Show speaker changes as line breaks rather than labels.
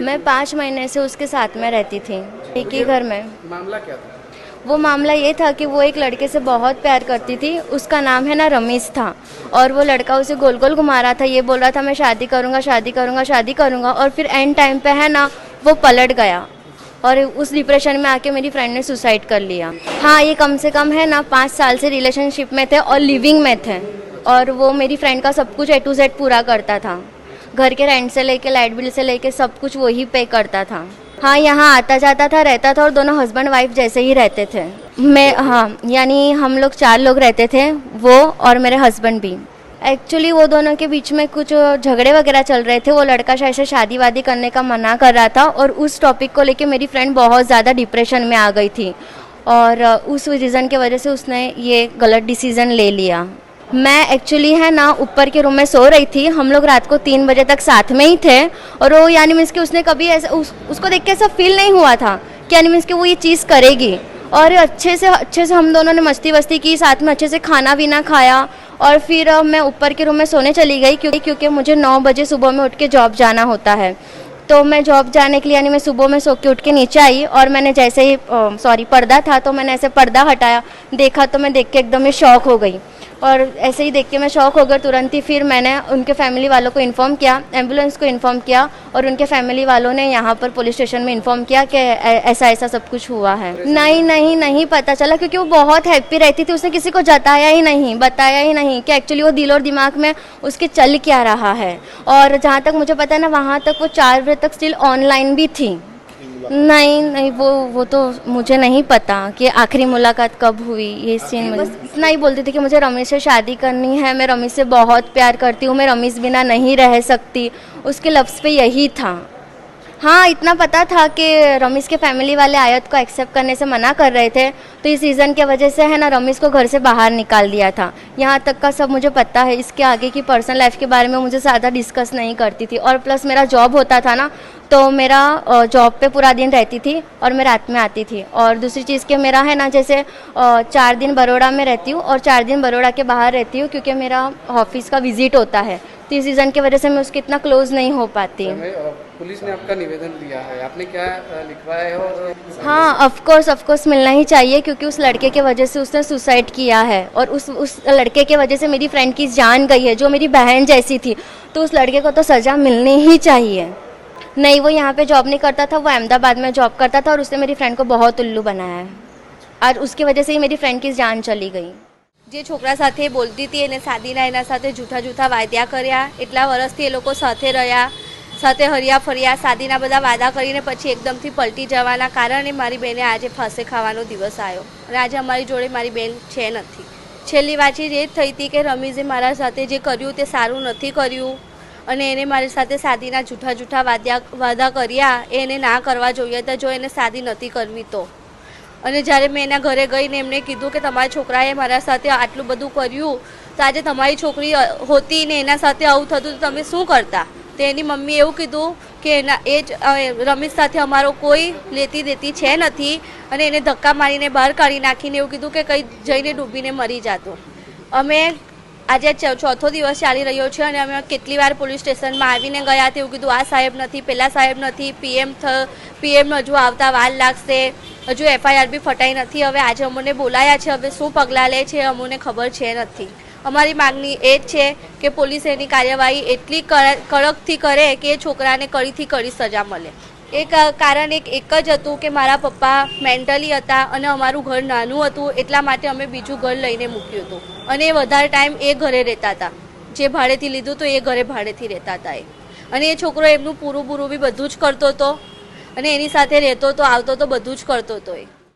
मैं 5 महीने से उसके साथ में रहती थी, एक ही घर में।
मामला क्या था?
वो मामला ये था कि वो एक लड़के से बहुत प्यार करती थी। उसका नाम है ना रमेश था, और वो लड़का उसे गोल गोल घुमा रहा था। ये बोल रहा था मैं शादी करूँगा, शादी करूँगा, शादी करूँगा, और फिर एंड टाइम पे है ना वो पलट गया, और उस डिप्रेशन में आके मेरी फ्रेंड ने सुसाइड कर लिया। हाँ, ये कम से कम है ना 5 साल से रिलेशनशिप में थे और लिविंग में थे, और वो मेरी फ्रेंड का सब कुछ A to Z पूरा करता था। घर के रेंट से लेके लाइट बिल से लेके सब कुछ वही पे करता था। हाँ, यहाँ आता जाता था, रहता था, और दोनों हस्बैंड वाइफ जैसे ही रहते थे। मैं हाँ, यानी हम लोग 4 लोग रहते थे, वो और मेरे हस्बैंड भी। एक्चुअली वो दोनों के बीच में कुछ झगड़े वगैरह चल रहे थे। वो लड़का शायद से शादी वादी करने का मना कर रहा था, और उस टॉपिक को लेके मेरी फ्रेंड बहुत ज़्यादा डिप्रेशन में आ गई थी, और उस रीज़न की वजह से उसने ये गलत डिसीज़न ले लिया। मैं एक्चुअली है ना ऊपर के रूम में सो रही थी। हम लोग रात को 3 बजे तक साथ में ही थे, और वो यानी मीन्स कि उसने कभी ऐसा उसको देख के ऐसा फील नहीं हुआ था कि यानी मीन्स कि वो ये चीज़ करेगी। और अच्छे से हम दोनों ने मस्ती वस्ती की, साथ में अच्छे से खाना पीना खाया, और फिर मैं ऊपर के रूम में सोने चली गई, क्योंकि मुझे 9 बजे सुबह में उठ के जॉब जाना होता है। तो मैं जॉब जाने के लिए यानी मैं सुबह में सो के उठ के नीचे आई, और मैंने जैसे ही पर्दा था, तो मैंने ऐसे पर्दा हटाया, देखा, तो मैं देख के एकदम ही शॉक हो गई। और ऐसे ही देख के मैं शॉक हो गई। तुरंत ही फिर मैंने उनके फैमिली वालों को इन्फॉर्म किया, एम्बुलेंस को इन्फॉर्म किया, और उनके फैमिली वालों ने यहाँ पर पुलिस स्टेशन में इन्फॉर्म किया कि ऐसा ऐसा सब कुछ हुआ है। नहीं पता चला, क्योंकि वो बहुत हैप्पी रहती थी। उसने किसी को जताया ही नहीं, बताया ही नहीं कि एक्चुअली वो दिल और दिमाग में उसके चल क्या रहा है। और जहाँ तक मुझे पता है ना, वहाँ तक वो 4 बजे तक स्टिल ऑनलाइन भी थी। नहीं, वो तो मुझे नहीं पता कि आखिरी मुलाकात कब हुई। ये सीन बस इतना ही बोलती थी कि मुझे रमेश से शादी करनी है, मैं रमेश से बहुत प्यार करती हूँ, मैं रमेश बिना नहीं रह सकती। उसके लफ्ज़ पे यही था। हाँ, इतना पता था कि रमेश के फैमिली वाले आयत को एक्सेप्ट करने से मना कर रहे थे, तो इस रीज़न की वजह से है ना रमेश को घर से बाहर निकाल दिया था। यहाँ तक का सब मुझे पता है। इसके आगे की पर्सनल लाइफ के बारे में मुझे ज़्यादा डिस्कस नहीं करती थी। और प्लस मेरा जॉब होता था ना, तो मेरा जॉब पे पूरा दिन रहती थी और मैं रात में आती थी। और दूसरी चीज़ कि मेरा है ना, जैसे 4 दिन बड़ौदा में रहती हूँ और 4 दिन बड़ौदा के बाहर रहती हूँ, क्योंकि मेरा ऑफिस का विजिट होता है, तो इस रीज़न की वजह से मैं उसके इतना क्लोज नहीं हो पाती।
पुलिस ने आपका निवेदन दिया है, आपने क्या लिखवाया है? और
हाँ, ऑफ कोर्स मिलना ही चाहिए, क्योंकि उस लड़के के वजह से उसने सुसाइड किया है, और उस लड़के के वजह से मेरी फ्रेंड की जान गई है, जो मेरी बहन जैसी थी। तो उस लड़के को तो सज़ा मिलनी ही चाहिए। नहीं, वो यहाँ पे जॉब नहीं करता था, वो अहमदाबाद में जॉब करता था, और उसने मेरी फ्रेंड को बहुत उल्लू बनाया है, और उसकी वजह से ही मेरी फ्रेंड की जान चली गई।
જે છોકરા સાથે બોલતી હતી એને સાદીના એના સાથે જૂઠા વાયદા કર્યા, એટલા વર્ષથી એ લોકો સાથે રહ્યા, સાથે હર્યા ફર્યા, સાદીના બધા વાદા કરીને પછી એકદમથી પલટી જવાના કારણે મારી બેને આજે ફાંસે ખાવાનો દિવસ આવ્યો, અને આજે અમારી જોડે મારી બેન છે નથી। છેલ્લી વાતચીત એ થઈ હતી કે રમીઝે મારા સાથે જે કર્યું તે સારું નથી કર્યું, અને એને મારી સાથે સાદીના જૂઠા વાદા કર્યા, એને ના કરવા જોઈએ તો, જો એને સાદી નથી કરવી તો। અને જ્યારે મેં એના ઘરે ગઈને એમને કીધું કે તમારા છોકરાએ મારા સાથે આટલું બધું કર્યું, તો આજે તમારી છોકરી હોતી ને એના સાથે આવું થતું તો તમે શું કરતા? તો એની મમ્મીએ એવું કીધું કે રમેશ સાથે અમારો કોઈ લેતી દેતી છે નથી, અને એને ધક્કા મારીને બહાર કાઢી નાખીને એવું કીધું કે કંઈ જઈને ડૂબીને મરી જાતો। અમે આજે 4થો દિવસ ચાલી રહ્યો છે, અને અમે કેટલી વાર પોલીસ સ્ટેશનમાં આવીને ગયા હતા, એવું કીધું આ સાહેબ નથી, પેલા સાહેબ નથી, પીએમ હજુ આવતા વાર લાગશે, હજુ FIR બી ફટાઈ નથી। હવે આજે અમને બોલાયા છે, હવે શું પગલાં લે છે અમને ખબર છે નથી। અમારી માગણી એ જ છે કે પોલીસ એની કાર્યવાહી એટલી કડકથી કરે કે છોકરાને કડીથી કડી સજા મળે। એક કારણ એક જ હતું કે મારા પપ્પા મેન્ટલી હતા, અને અમારું ઘર નાનું હતું, એટલા માટે અમે બીજું ઘર લઈને મૂક્યું હતું, અને વધારે ટાઈમ એ ઘરે રહેતા હતા, જે ભાડેથી લીધું તો એ ઘરે ભાડેથી રહેતા હતા એ। અને એ છોકરો એમનું પૂરું બી બધું જ કરતો હતો, અને એની સાથે રહેતો તો, આવતો તો, બધું જ કરતો હતો એ।